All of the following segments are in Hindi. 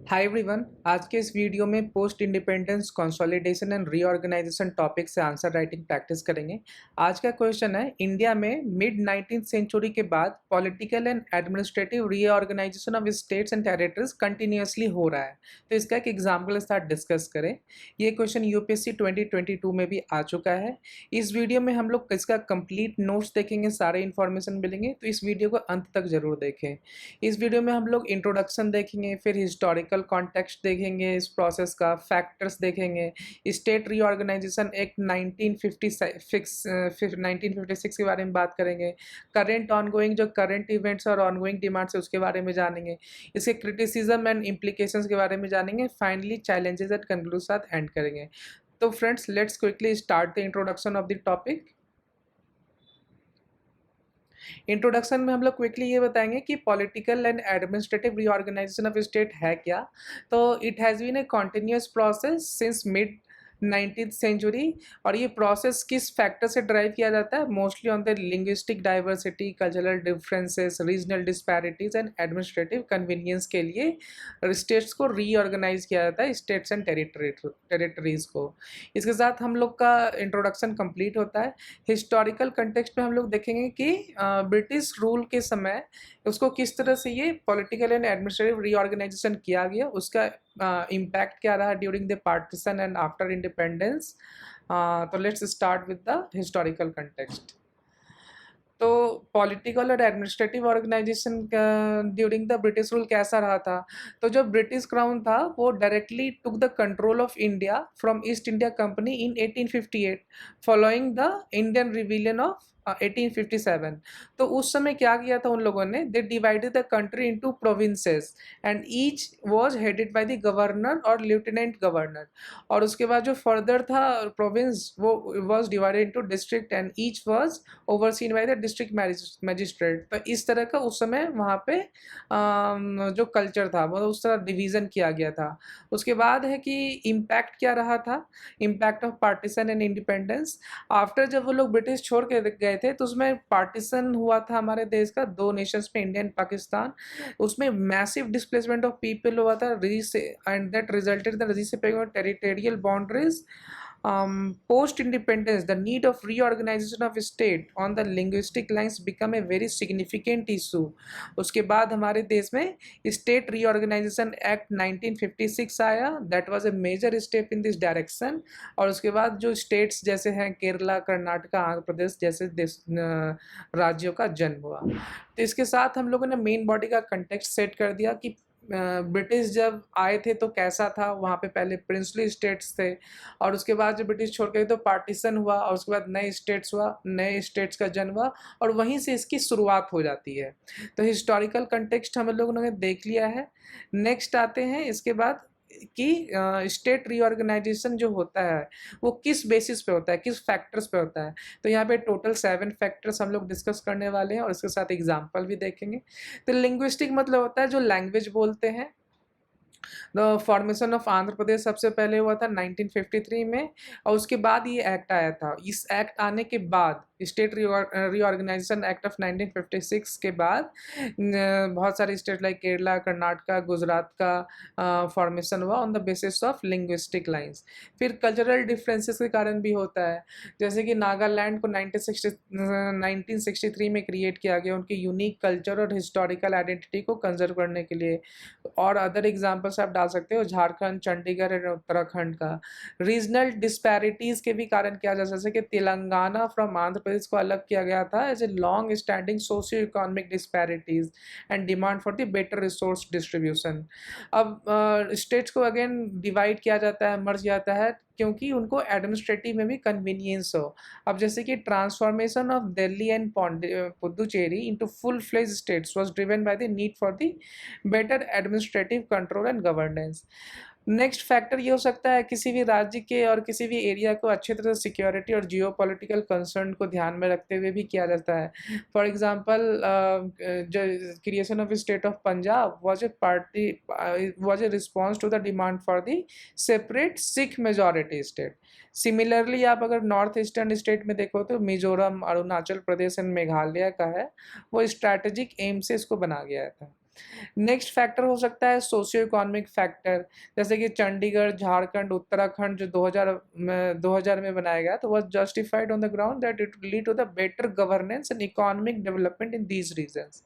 Hi everyone. आज के इस वीडियो में post independence consolidation and reorganization topic से आंसर राइटिंग प्रैक्टिस करेंगे। आज का क्वेश्चन है, इंडिया में मिड 19th सेंचुरी के बाद political and administrative reorganization of states and territories continuously हो रहा है। तो इसका एक एग्जाम्पल साथ डिस्कस करें। ये क्वेश्चन यूपीएससी 2022 में भी आ चुका है। इस वीडियो में हम लोग इसका कंप्लीट नोट्स देखेंगे, सारे इन्फॉर्मेशन मिलेंगे, तो इस वीडियो को अंत तक जरूर देखें। इस वीडियो में हम लोग इंट्रोडक्शन देखेंगे, फिर हिस्टोरिकल कॉन्टेक्स्ट देखेंगे, इस प्रोसेस का फैक्टर्स देखेंगे, स्टेट रीऑर्गेनाइजेशन एक्ट 1956 के बारे में बात करेंगे, करेंट ऑनगोइंग जो करंट इवेंट्स और ऑनगोइंग डिमांड्स है उसके बारे में जानेंगे, इसके क्रिटिसिज्म एंड इम्प्लीकेशंस के बारे में जानेंगे, फाइनली चैलेंजेस एंड कंक्लूजन साथ एंड करेंगे। तो friends, let's quickly start the introduction of the topic. Introduction में हम लोग क्विकली ये बताएंगे कि political and administrative reorganization of state है क्या। तो it has been a continuous process since mid 19th century. और ये प्रोसेस किस फैक्टर से ड्राइव किया जाता है? Mostly on the linguistic diversity, cultural differences, regional disparities and administrative convenience के लिए स्टेट्स को रीऑर्गेनाइज किया जाता है, स्टेट्स एंड टेरिटरीज को। इसके साथ हम लोग का इंट्रोडक्शन कंप्लीट होता है। हिस्टोरिकल कंटेक्स्ट में हम लोग देखेंगे कि ब्रिटिश रूल के समय उसको किस तरह से ये पॉलिटिकल एंड एडमिनिस्ट्रेटिव रीऑर्गेनाइजेशन किया गया, उसका इम्पैक्ट क्या रहा during the partition and after independence. तो let's start with the historical context. तो पॉलिटिकल और administrative organization during the British rule कैसा रहा था? तो जो ब्रिटिश क्राउन था वो directly took the control of India from east India company in 1858 following the Indian rebellion of 1857। तो उस समय क्या किया था उन लोगों ने? They divided the country into provinces and each was headed by the governor और लेफ्टिनेंट गवर्नर। और उसके बाद जो फर्दर था प्रोविंस, वो was divided into district and each was overseen by the district magistrate. तो इस तरह का उस समय वहाँ पे जो कल्चर था वो उस तरह डिवीज़न किया गया था। उसके बाद है कि इम्पैक्ट क्या रहा था, impact of partition and independence. After जब वो लोग ब्रिटिश छोड़ के गए थे तो उसमें पार्टीशन हुआ था हमारे देश का दो नेशंस में, इंडिया एंड पाकिस्तान। उसमें मैसिव डिस्प्लेसमेंट ऑफ पीपल हुआ था and that resulted the reseparation of territorial boundaries. Post independence, the need of reorganization of state on the linguistic lines become a very significant issue. उसके बाद हमारे देश में स्टेट रीऑर्गेनाइजेशन एक्ट 1956 आया, that was a major step in this direction। और उसके बाद जो स्टेट्स जैसे हैं केरला, कर्नाटका, आंध्र प्रदेश जैसे राज्यों का जन्म हुआ। तो इसके साथ हम लोगों ने मेन बॉडी का कंटेक्स्ट सेट कर दिया कि ब्रिटिश जब आए थे तो कैसा था, वहाँ पे पहले प्रिंसली स्टेट्स थे, और उसके बाद जब ब्रिटिश छोड़ गए तो पार्टीशन हुआ, और उसके बाद नए स्टेट्स हुआ, नए स्टेट्स का जन्म हुआ, और वहीं से इसकी शुरुआत हो जाती है। तो हिस्टोरिकल कंटेक्स्ट हम लोगों ने देख लिया है। नेक्स्ट आते हैं इसके बाद कि स्टेट रीऑर्गेनाइजेशन जो होता है वो किस बेसिस पे होता है, किस फैक्टर्स पे होता है। तो यहाँ पे टोटल 7 फैक्टर्स हम लोग डिस्कस करने वाले हैं और इसके साथ एग्जांपल भी देखेंगे। तो लिंग्विस्टिक मतलब होता है जो लैंग्वेज बोलते हैं। The formation of Andhra Pradesh सबसे पहले हुआ था 1953 में, और उसके बाद ये एक्ट आया था। इस एक्ट आने के बाद स्टेट रीऑर्गेनाइजेशन एक्ट ऑफ 1956 के बाद बहुत सारे स्टेट लाइक केरला, कर्नाटका, गुजरात का फॉर्मेशन हुआ on the basis of linguistic lines. फिर कल्चरल डिफरेंसेस के कारण भी होता है, जैसे कि नागालैंड को 1963 में क्रिएट किया गया उनकी यूनिक कल्चर और हिस्टोरिकल आइडेंटिटी को कंजर्व करने के लिए। और अदर एग्जाम्पल्स आप डाल सकते हो झारखंड, चंडीगढ़ और उत्तराखंड का। रीजनल डिस्पैरिटीज के भी कारण किया जा सकता है, जैसे कि तेलंगाना फ्रॉम आंध्र प्रदेश को अलग किया गया था as a long standing socio economic disparities and demand for the better resource distribution. अब स्टेट्स को अगेन डिवाइड किया जाता है, मर्ज जाता है, क्योंकि उनको एडमिनिस्ट्रेटिव में भी कन्वीनियंस हो। अब जैसे कि transformation of Delhi and Puducherry into full fledge states was driven by the need for the better administrative control and governance. Next factor ये हो सकता है किसी भी राज्य के और किसी भी एरिया को अच्छी तरह से सिक्योरिटी और जियो पॉलिटिकल कंसर्न को ध्यान में रखते हुए भी किया जाता है। फॉर एग्जांपल, जो creation of state of Punjab was a response to the demand for the separate Sikh majority state. Similarly आप अगर नॉर्थ ईस्टर्न स्टेट में देखो तो मिजोरम, अरुणाचल प्रदेश एंड मेघालय का है, वो स्ट्रैटेजिक एम से इसको बना गया था। नेक्स्ट फैक्टर हो सकता है सोशियो इकोनॉमिक फैक्टर, जैसे कि चंडीगढ़, झारखंड, उत्तराखंड जो 2000 में बनाया गया तो was justified on the ground that it lead to the better governance and economic development in these regions.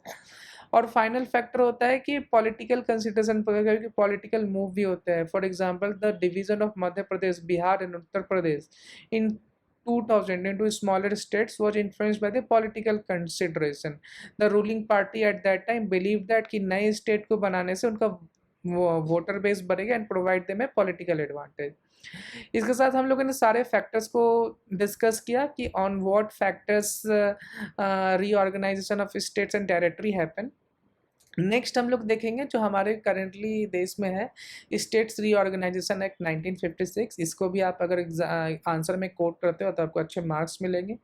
और फाइनल फैक्टर होता है कि पॉलिटिकल कंसिडरेशन, पॉलिटिकल मूव भी होते हैं। For example the division of Madhya Pradesh, Bihar and Uttar Pradesh in 2000 into smaller states was influenced by the political consideration. The ruling party at that time believed that कि नए स्टेट को बनाने से उनका वोटर बेस बढ़ेगा and provide them A political advantage. इसके साथ हम लोगों ने सारे फैक्टर्स को डिस्कस किया कि on what factors reorganization of states and territory happen. Next हम लोग देखेंगे जो हमारे करेंटली देश में है स्टेट्स रीऑर्गेनाइजेशन एक्ट 1956। इसको भी आप अगर आंसर में कोट करते हो तो आपको अच्छे मार्क्स मिलेंगे।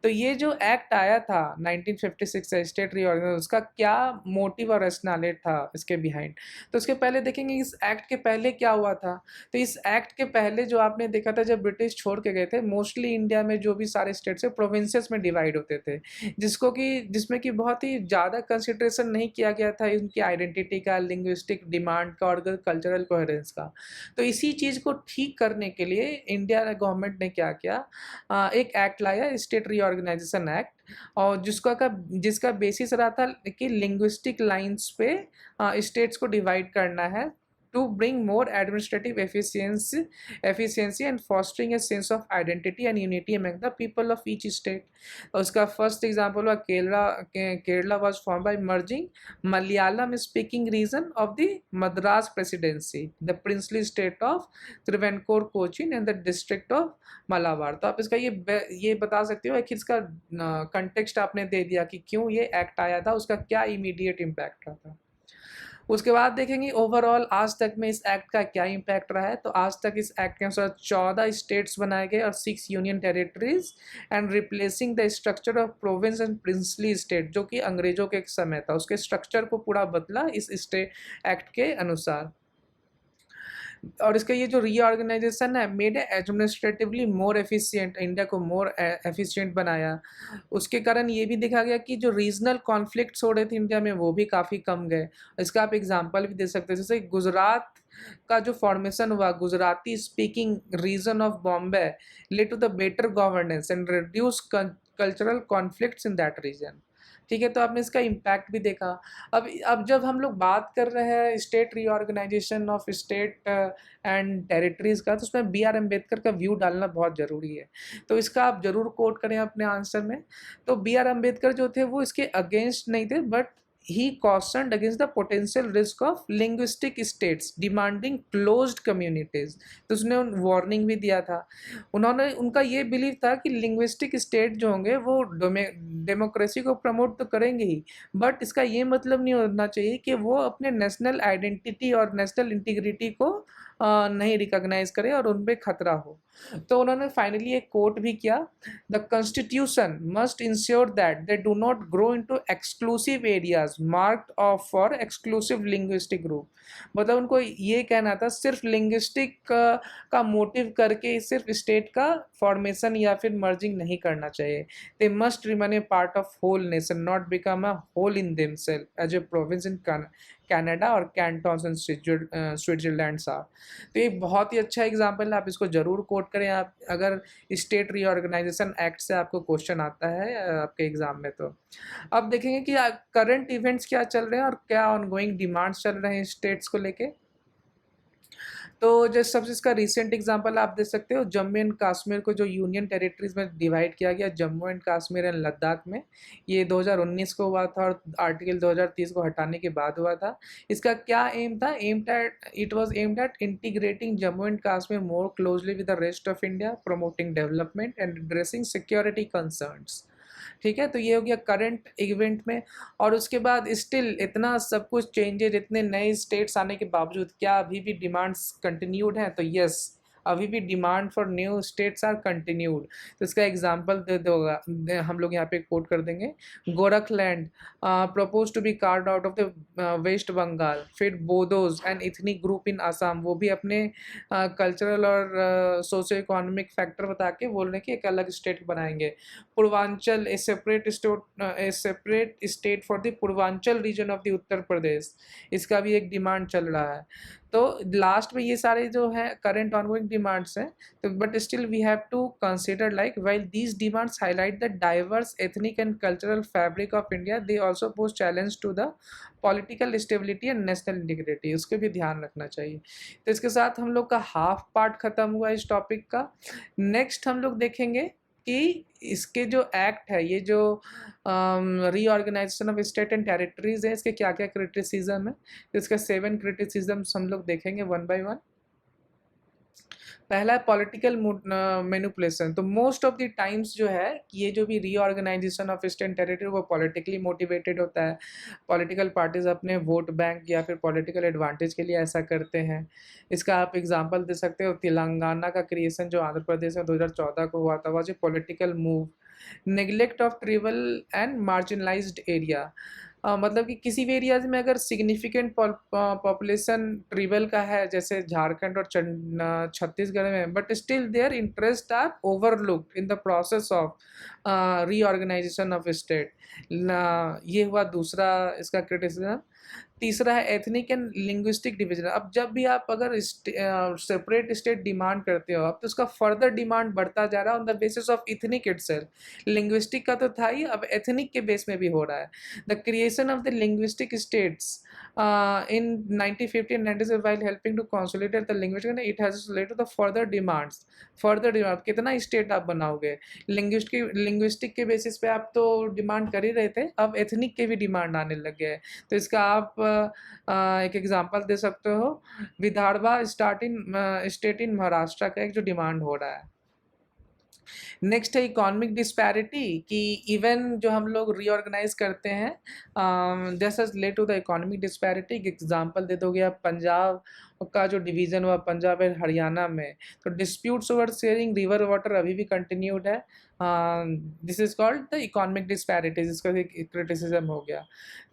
तो ये जो एक्ट आया था 1956 से स्टेट रीऑर्गेनाइजेशन, उसका क्या मोटिव और रैशनैलिटी था इसके बिहाइंड। तो उसके पहले देखेंगे इस एक्ट के पहले क्या हुआ था। तो इस एक्ट के पहले जो आपने देखा था जब ब्रिटिश छोड़ के गए थे, मोस्टली इंडिया में जो भी सारे स्टेट्स है प्रोविंसेस में डिवाइड होते थे, जिसमें कि बहुत ही ज़्यादा कंसिडरेशन नहीं किया गया था उनकी आइडेंटिटी का, लिंग्विस्टिक डिमांड का और कल्चरल कोहेरेंस का। तो इसी चीज़ को ठीक करने के लिए इंडिया गवर्नमेंट ने क्या किया, एक एक्ट लाया स्टेट रीऑर्गेनाइजेशन एक्ट, और जिसका बेसिस रहा था कि लिंग्विस्टिक लाइंस पे स्टेट्स को डिवाइड करना है to bring more administrative efficiency and fostering a sense of identity and unity among the people of each state. उसका फर्स्ट एग्जाम्पल हुआ Kerala was formed by merging Malayalam speaking region of the Madras Presidency, the princely state of Travancore Cochin and the district of Malabar। तो आप इसका ये बता सकते हो कि इसका कंटेक्स्ट आपने दे दिया कि क्यों ये एक्ट आया था, उसका क्या इमीडिएट इम्पैक्ट रहा था। उसके बाद देखेंगे ओवरऑल आज तक में इस एक्ट का क्या इम्पैक्ट रहा है। तो आज तक इस एक्ट के अनुसार 14 स्टेट्स बनाए गए और 6 union territories and replacing the structure of province and princely state, जो कि अंग्रेजों के एक समय था, उसके स्ट्रक्चर को पूरा बदला इस स्टेट एक्ट के अनुसार। और इसका ये जो रीऑर्गेनाइजेशन है made administratively more efficient, India को मोर एफिशिएंट बनाया। उसके कारण ये भी देखा गया कि जो रीजनल कॉन्फ्लिक्ट्स हो रहे थे इंडिया में वो भी काफ़ी कम गए। इसका आप एग्जांपल भी दे सकते हैं, जैसे गुजरात का जो फॉर्मेशन हुआ, Gujarati speaking region of Bombay led to the better governance and reduce cultural conflicts in that region. ठीक है, तो आपने इसका इम्पैक्ट भी देखा। अब जब हम लोग बात कर रहे हैं state reorganization of state and territories का, तो उसमें B.R. अम्बेडकर का व्यू डालना बहुत ज़रूरी है। तो इसका आप ज़रूर कोट करें अपने आंसर में। तो B.R. अम्बेडकर जो थे वो इसके अगेंस्ट नहीं थे, but he cautioned against the potential risk of linguistic states demanding closed communities। तो उसने वार्निंग भी दिया था। उनका ये बिलीव था कि लिंग्विस्टिक स्टेट जो होंगे वो डेमोक्रेसी को प्रमोट तो करेंगे ही, बट इसका ये मतलब नहीं होना चाहिए कि वो अपने नेशनल आइडेंटिटी और नेशनल इंटीग्रिटी को नहीं रिकॉग्नाइज करे और उन पर खतरा हो। तो उन्होंने फाइनली एक कोट भी किया, the constitution must ensure that they do not grow into exclusive areas marked of for exclusive linguistic group. मतलब उनको ये कहना था सिर्फ लिंग्विस्टिक का मोटिव करके सिर्फ स्टेट का फॉर्मेशन या फिर मर्जिंग नहीं करना चाहिए। They must remain a part of whole nation, not become a whole in themselves as a province in Canada और कैंटन्स एंड स्विट्जरलैंड सा। तो ये बहुत ही अच्छा एग्जाम्पल है, आप इसको जरूर कोट करें आप अगर स्टेट रीऑर्गेनाइजेशन एक्ट से आपको क्वेश्चन आता है आपके एग्जाम में। तो अब देखेंगे कि करंट इवेंट्स क्या चल रहे हैं और क्या ऑनगोइंग डिमांड्स चल रहे हैं स्टेट्स को लेके। तो जो सबसे इसका रिसेंट एग्जांपल आप दे सकते हो, जम्मू एंड कश्मीर को जो यूनियन टेरिटरीज में डिवाइड किया गया, जम्मू एंड कश्मीर एंड लद्दाख में, ये 2019 को हुआ था और आर्टिकल 2030 को हटाने के बाद हुआ था। इसका क्या एम था? It was aimed at integrating Jammu and Kashmir more closely with the rest of India, promoting development and addressing security concerns. ठीक है, तो ये हो गया करंट इवेंट में। और उसके बाद स्टिल इतना सब कुछ चेंजेज, इतने नए स्टेट्स आने के बावजूद क्या अभी भी डिमांड्स कंटिन्यूड हैं? तो यस, अभी भी demand for new states are continued. तो इसका एग्जांपल हम लोग यहाँ पे कोट कर देंगे, Gorkhaland propose to be carved out of the West Bengal, फिर Bodos and ethnic group in Assam, वो भी अपने कल्चरल और सोशो इकोनॉमिक फैक्टर बता के बोल रहे हैं कि एक अलग स्टेट बनाएंगे। Purvanchal a separate state for the Purvanchal region of the Uttar Pradesh, इसका भी एक डिमांड चल रहा है। तो लास्ट में ये सारे जो हैं करंट ऑनगोइंग डिमांड्स हैं, तो but still we have to consider like while these demands highlight the diverse ethnic and cultural fabric of India, they also pose challenge to the political stability and national integrity, उसके भी ध्यान रखना चाहिए। तो इसके साथ हम लोग का हाफ पार्ट खत्म हुआ इस टॉपिक का। नेक्स्ट हम लोग देखेंगे कि इसके जो एक्ट है, ये जो reorganization of state and territories है, इसके क्या क्या क्रिटिसिज्म है, तो इसका 7 क्रिटिसिज्म्स हम लोग देखेंगे वन बाय वन। पहला है पॉलिटिकल मैनिपुलेशन। तो मोस्ट ऑफ द टाइम्स जो है ये जो भी रीऑर्गेनाइजेशन ऑफ स्टेट टेरिटरी वो पॉलिटिकली मोटिवेटेड होता है। पॉलिटिकल पार्टीज अपने वोट बैंक या फिर पॉलिटिकल एडवांटेज के लिए ऐसा करते हैं। इसका आप एग्जांपल दे सकते हो, तेलंगाना का क्रिएशन जो आंध्र प्रदेश में 2014 को हुआ था, was a political move. Neglect of tribal and marginalized area, मतलब कि किसी भी एरियाज में अगर सिग्निफिकेंट पॉपुलेशन ट्रिबल का है, जैसे झारखंड और छत्तीसगढ़ में, but still their interest are overlooked in the process of reorganization of state. ये हुआ दूसरा इसका क्रिटिसिज्म। तीसरा है एथनिक एंड लिंग्विस्टिक डिवीजन। अब जब भी आप अगर सेपरेट स्टेट डिमांड करते हो, अब तो उसका फर्दर डिमांड बढ़ता जा रहा है on the basis of ethnic itself. Linguistic का तो था ही, अब एथनिक के बेस में भी हो रहा है। The creation of the linguistic states in 1950 and 96 while helping to consolidate the linguistic, it has led to the further demands। further demand, कितना स्टेट आप बनाओगे? लिंग्विस्टिक के बेसिस पे आप तो डिमांड कर ही रहे थे, अब एथनिक के भी डिमांड आने लग गए। तो इसका आप एक एग्जांपल दे सकते हो, विदर्भा स्टेट इन महाराष्ट्र का एक जो डिमांड हो रहा है। नेक्स्ट है इकोनॉमिक डिस्पैरिटी, कि इवन जो हम लोग रीऑर्गेनाइज करते हैं this has led to the economic disparity. Example दे दोगे आप, पंजाब का जो डिवीजन हुआ पंजाब एंड हरियाणा में, तो disputes over sharing river water अभी भी कंटिन्यूड है। This is called the economic disparities, इसका एक क्रिटिसिज्म हो गया।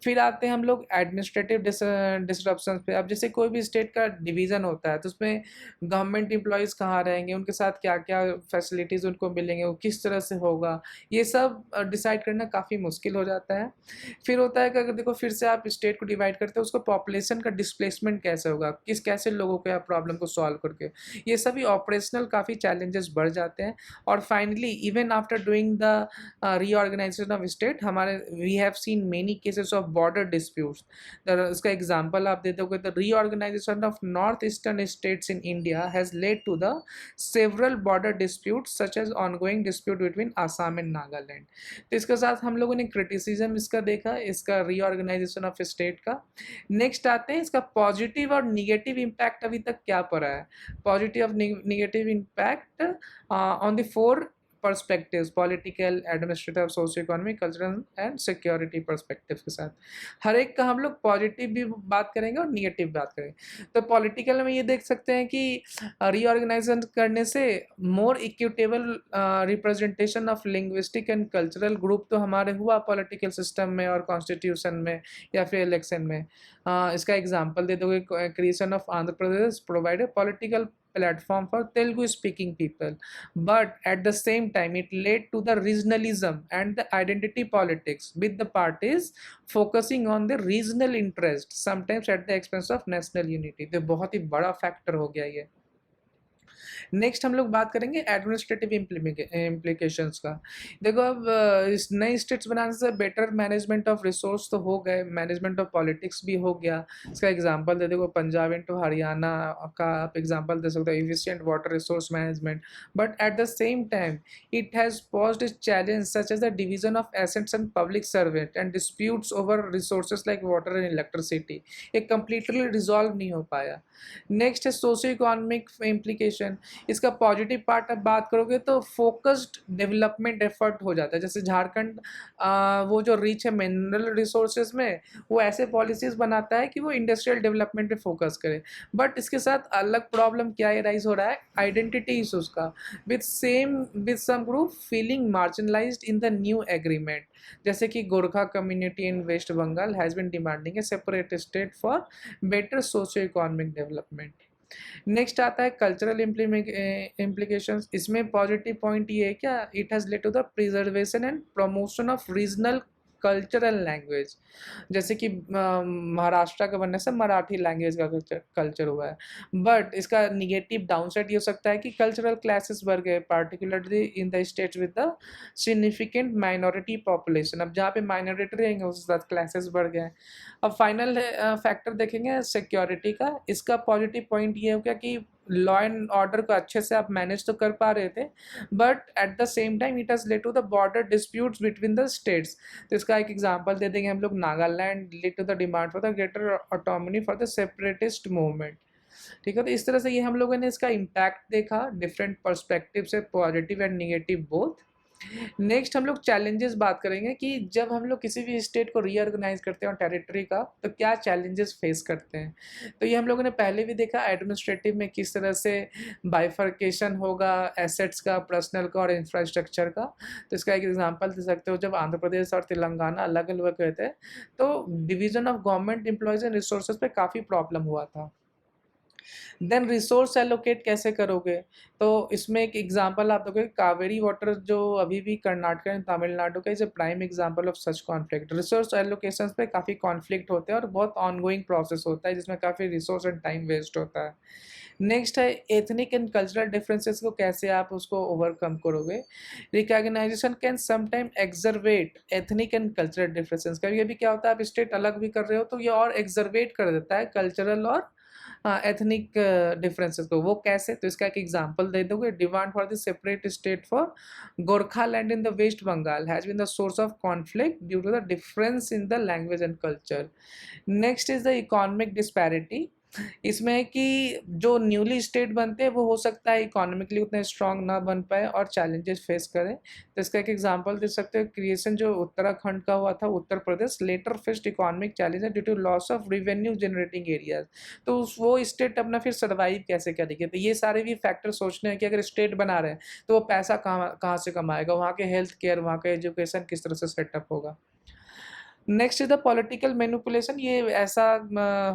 फिर आते हैं हम लोग एडमिनिस्ट्रेटिव डिसरप्शन पे। अब जैसे कोई भी स्टेट का डिवीज़न होता है तो उसमें गवर्नमेंट एम्प्लॉयज़ कहाँ रहेंगे, उनके साथ क्या क्या फैसिलिटीज़ उनको मिलेंगे, वो किस तरह से होगा, ये सब डिसाइड करना काफ़ी मुश्किल हो जाता है। फिर होता है कि अगर देखो फिर से आप स्टेट को डिवाइड करते हो, उसको पॉपुलेशन का डिस्प्लेसमेंट कैसे होगा, कैसे लोगों के आप प्रॉब्लम को सॉल्व करके, ये सभी ऑपरेशनल काफ़ी चैलेंजेस बढ़ जाते हैं। और finally even after doing the reorganization of state, हमारे we have seen many cases of border disputes. इसका एग्जांपल आप दे दोगे, the reorganization of north eastern states in India has led to the several border disputes such as ongoing dispute between Assam and Nagaland. तो इसके साथ हम लोगों ने क्रिटिसिज्म इसका देखा, इसका रीऑर्गेनाइजेशन ऑफ स्टेट का। नेक्स्ट आते हैं इसका पॉजिटिव और निगेटिव इम्पैक्ट अभी तक क्या पड़ा है। पॉजिटिव और negative impact on the 4 perspectives, political, administrative, socio economic, cultural and security perspective के साथ। हर एक का हम लोग पॉजिटिव भी बात करेंगे और निगेटिव बात करेंगे। तो पॉलिटिकल में ये देख सकते हैं कि रीऑर्गेनाइजेशन करने से मोर equitable representation of linguistic and cultural group तो हमारे हुआ पॉलिटिकल सिस्टम में और कॉन्स्टिट्यूशन में या फिर इलेक्शन में। इसका एग्जांपल दे दोगे, creation of Andhra Pradesh provide political platform for Telugu speaking people, but at the same time it led to the regionalism and the identity politics, with the parties focusing on the regional interest sometimes at the expense of national unity। तो बहुत ही बड़ा फैक्टर हो गया ये। नेक्स्ट हम लोग बात करेंगे एडमिनिस्ट्रेटिव इम्प्लीकेशंस का। देखो अब इस नई स्टेट्स बनाने से बेटर मैनेजमेंट ऑफ रिसोर्स तो हो गए, मैनेजमेंट ऑफ पॉलिटिक्स भी हो गया। इसका एग्जांपल दे देखो, पंजाब इंटू हरियाणा का आप एग्जांपल दे सकते हो, efficient water resource management. But at the same time it has posed a challenge such as the division of assets and public servant and disputes over resources like water and electricity। ये completely resolve नहीं हो पाया। नेक्स्ट है सोशियो इकोनॉमिक इम्प्लीकेशन। डिस्ट्रीब्यूशन। इसका पॉजिटिव पार्ट अब बात करोगे तो फोकस्ड डेवलपमेंट एफर्ट हो जाता है। जैसे झारखंड वो जो रिच है मिनरल रिसोर्सेज में, वो ऐसे पॉलिसीज़ बनाता है कि वो इंडस्ट्रियल डेवलपमेंट पे फोकस करे। बट इसके साथ अलग प्रॉब्लम क्या राइज हो रहा है, आइडेंटिटी इशूज़ का, with some group feeling marginalized in the new agreement. जैसे कि Gorkha community in West Bengal has been demanding a separate state for better socio economic development. Next आता है कल्चरल इम्प्लीकेशंस। इसमें पॉजिटिव पॉइंट ये है क्या, it has led to the preservation and promotion of regional cultural language. जैसे कि महाराष्ट्र का बनने से मराठी लैंग्वेज का कल्चर हुआ है। बट इसका निगेटिव डाउनसाइड ये हो सकता है कि कल्चरल क्लासेस बढ़ गए, particularly in the states with the significant minority population. अब जहाँ पे माइनॉरिटी रहेंगे उस साथ क्लासेस बढ़ गए। अब फाइनल फैक्टर देखेंगे सिक्योरिटी का। इसका पॉजिटिव पॉइंट ये हो गया कि लॉ एंड ऑर्डर को अच्छे से आप मैनेज तो कर पा रहे थे, but at the same time it has led to the border disputes between the states. तो इसका एक एग्जांपल दे देंगे हम लोग, Nagaland led to the demand for the greater autonomy for the separatist movement. ठीक है, तो इस तरह से ये हम लोगों ने इसका इम्पैक्ट देखा डिफरेंट पर्सपेक्टिव से, positive and negative both. Next हम लोग चैलेंजेस बात करेंगे कि जब हम लोग किसी भी स्टेट को रीऑर्गेनाइज करते हैं टेरिटरी का, तो क्या चैलेंजेस फेस करते हैं। तो ये हम लोगों ने पहले भी देखा एडमिनिस्ट्रेटिव में किस तरह से बाइफर्केशन होगा एसेट्स का, पर्सनल का और इंफ्रास्ट्रक्चर का। तो इसका एक एग्जांपल दे सकते हो, जब आंध्र प्रदेश और तेलंगाना अलग अलग हुए थे तो division of government employees and resources पे काफ़ी प्रॉब्लम हुआ था। देन रिसोर्स एलोकेट कैसे करोगे, तो इसमें एक एग्जांपल आप दोगे, कावेरी वाटर जो अभी भी कर्नाटक एंड तमिलनाडु का is a prime example of such conflict. Resource allocation पे काफ़ी कॉन्फ्लिक्ट होते हैं और बहुत ऑनगोइंग प्रोसेस होता है जिसमें काफ़ी रिसोर्स एंड टाइम वेस्ट होता है। नेक्स्ट है एथनिक एंड कल्चरल डिफरेंसेस को कैसे आप उसको ओवरकम करोगे। Recognization can sometime exacerbate ethnic and cultural differences. कभी कभी क्या होता है, आप स्टेट अलग भी कर रहे हो तो ये और एक्सरवेट कर देता है कल्चरल और एथनिक डिफरेंसेस को। वो कैसे, तो इसका एक एग्जांपल दे दोगे, demand for the separate state for Gorkhaland in the West Bengal has been the source of conflict due to the difference in the language and culture. Next is the economic disparity. इसमें है कि जो न्यूली स्टेट बनते हैं वो हो सकता है इकोनॉमिकली उतने स्ट्रांग ना बन पाए और चैलेंजेस फेस करें। तो इसका एक एग्जांपल दे सकते हो, क्रिएशन जो उत्तराखंड का हुआ था, Uttar Pradesh later faced economic challenge due to loss of revenue generating areas. तो वो स्टेट अपना फिर सर्वाइव कैसे करेगी। तो ये सारे भी फैक्टर सोचने हैं कि अगर स्टेट बना रहे हैं तो वो पैसा कहाँ से कमाएगा, वहाँ के हेल्थ केयर, वहाँ का एजुकेशन किस तरह से सेटअप होगा। Next is the political manipulation. ये ऐसा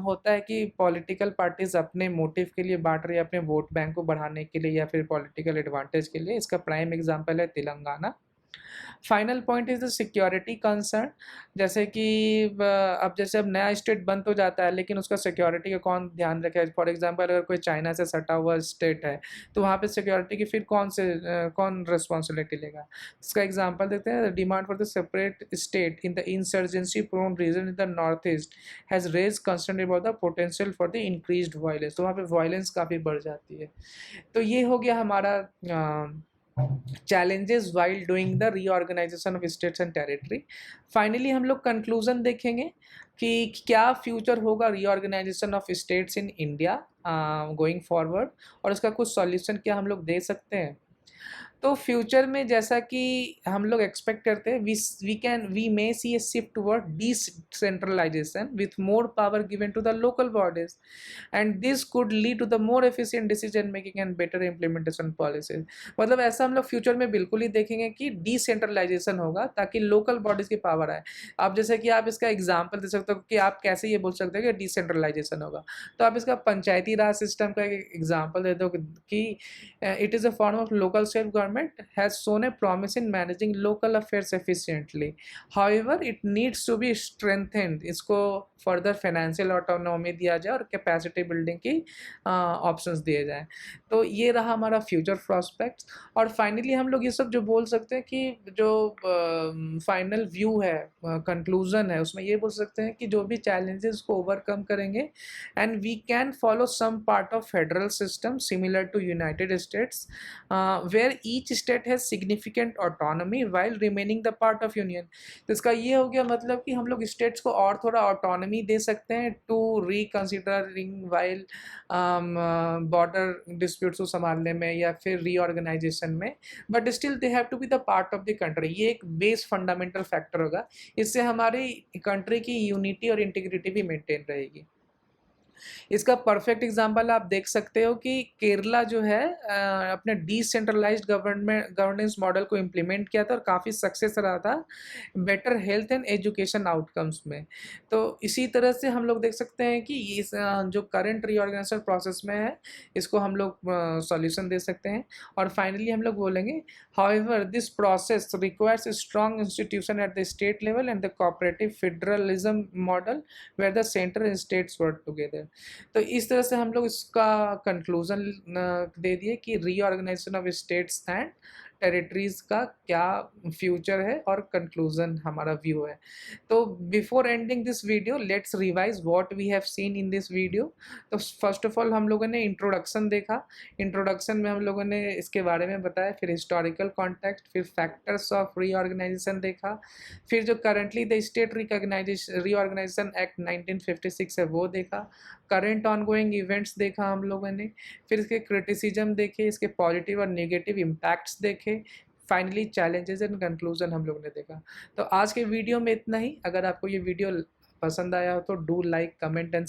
होता है कि पॉलिटिकल पार्टीज अपने मोटिव के लिए बांट रही है, अपने वोट बैंक को बढ़ाने के लिए या फिर पॉलिटिकल एडवांटेज के लिए। इसका प्राइम एग्जांपल है Telangana. Final point is the security concern. जैसे कि अब जैसे अब नया स्टेट बन तो जाता है लेकिन उसका सिक्योरिटी का कौन ध्यान रखे। फॉर एग्जांपल अगर कोई चाइना से सटा हुआ स्टेट है तो वहाँ पे सिक्योरिटी की फिर कौन रिस्पॉन्सिबिलिटी लेगा। इसका एग्जांपल देते हैं, demand for the separate state in the insurgency prone region in the north east has raise concern about the potential for the increased violence. तो वहाँ पे वायलेंस काफ़ी बढ़ जाती है। तो ये हो गया हमारा challenges while doing the reorganization of states and territory। Finally हम लोग कंक्लूजन देखेंगे कि क्या फ्यूचर होगा reorganization of states in India going forward, और उसका कुछ सॉल्यूशन क्या हम लोग दे सकते हैं। तो फ्यूचर में जैसा कि हम लोग एक्सपेक्ट करते हैं, we may see a shift toward decentralization with more power given to the local bodies and this could lead to the more efficient decision making and better implementation policies. मतलब ऐसा हम लोग फ्यूचर में बिल्कुल ही देखेंगे कि डिसेंट्रलाइजेशन होगा ताकि लोकल बॉडीज की पावर आए। आप जैसे कि आप इसका एग्जाम्पल दे सकते हो कि आप कैसे ये बोल सकते हो कि डिसेंट्रलाइजेशन होगा, तो आप इसका पंचायती राज सिस्टम का एक एग्जाम्पल दे दो कि it is a form of local self government has shown a promise in managing local affairs efficiently. However, it needs to be strengthened. इसको फर्दर फाइनेंशियल ऑटोनॉमी दिया जाए और कैपेसिटी बिल्डिंग की ऑप्शंस दिए जाएं। तो ये रहा हमारा फ्यूचर प्रॉस्पेक्ट्स। और फाइनली हम लोग ये सब जो बोल सकते हैं कि जो फाइनल व्यू है, कंक्लूजन है, उसमें ये बोल सकते हैं कि जो भी चैलेंजेस को ओवरकम करेंगे and we can follow some part of federal system similar to United States where each each state has significant autonomy while remaining the part of union. तो इसका ये हो गया मतलब कि हम लोग स्टेट्स को और थोड़ा ऑटोनॉमी दे सकते हैं to reconsidering while border disputes को संभालने में या फिर रीऑर्गेनाइजेशन में, but still they have to be the part of the country. ये एक बेस फंडामेंटल फैक्टर होगा, इससे हमारी कंट्री की यूनिटी और इंटीग्रिटी भी मेंटेन रहेगी। इसका परफेक्ट एग्जांपल आप देख सकते हो कि केरला जो है अपने डिसेंट्रलाइज्ड गवर्नेंस मॉडल को इम्प्लीमेंट किया था और काफ़ी सक्सेस रहा था better health and education outcomes में। तो इसी तरह से हम लोग देख सकते हैं कि इस जो करंट रीऑर्गेनाइजेशन प्रोसेस में है, इसको हम लोग सॉल्यूशन दे सकते हैं। और फाइनली हम लोग बोलेंगे, however this process requires strong institution at the state level and the cooperative federalism model where the centre and states work together. तो इस तरह से हम लोग इसका कंक्लूजन दे दिए कि reorganization of states and territories का क्या फ्यूचर है और कंक्लूजन हमारा व्यू है। तो before ending this video let's revise what we have seen in this video. तो फर्स्ट ऑफ ऑल हम लोगों ने इंट्रोडक्शन देखा। इंट्रोडक्शन में हम लोगों ने इसके बारे में बताया, फिर हिस्टोरिकल कॉन्टेक्स्ट, फिर फैक्टर्स ऑफ रीऑर्गेनाइजेशन देखा, फिर जो currently the state recognization reorganization act 1956 है वो देखा, करंट ऑनगोइंग इवेंट्स देखा हम लोगों ने, फिर इसके क्रिटिसिज्म देखे, इसके पॉजिटिव और नेगेटिव इम्पैक्ट्स देखे, फाइनली चैलेंजेस एंड कंक्लूजन हम लोगों ने देखा। तो आज के वीडियो में इतना ही। अगर आपको ये वीडियो पसंद आया हो तो डू लाइक, कमेंट एंड